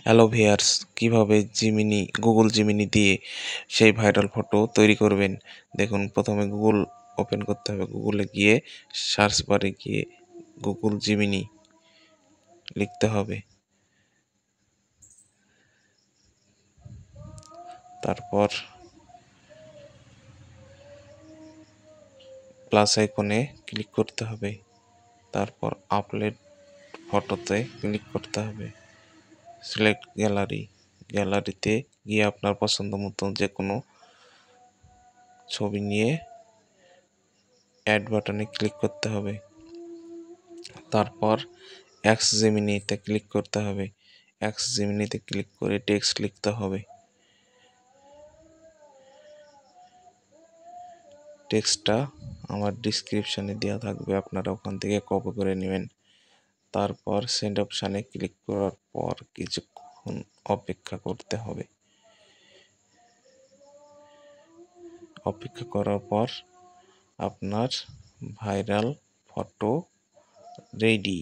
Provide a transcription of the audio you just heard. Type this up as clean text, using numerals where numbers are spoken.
Hello viewers, কিভাবে Google Gemini দিয়ে সেই ভাইরাল ফটো তৈরি করবেন। দেখুন, প্রথমে গুগল ওপেন করতে হবে। গুগলে গিয়ে সার্চ বারে গিয়ে গুগল জিমিনি লিখতে হবে। তারপর প্লাস আইকনে ক্লিক করতে হবে। তারপর আপলোড ফটোতে ক্লিক করতে হবে। সিলেক্ট গ্যালারিতে গিয়ে আপনার পছন্দ মতো যে কোনো ছবি নিয়ে অ্যাড বাটনে ক্লিক করতে হবে। তারপর এক্স জেমিনিতে ক্লিক করতে হবে। এক্স জেমিনিতে ক্লিক করে টেক্সট লিখতে হবে। টেক্সটটা আমার ডিসক্রিপশনে দেওয়া থাকবে, আপনারা ওখান থেকে কপি করে নেবেন। তারপর সেন্ড অপশানে ক্লিক করার পর কিছুক্ষণ অপেক্ষা করতে হবে। অপেক্ষা করার পর আপনার ভাইরাল ফটো রেডি।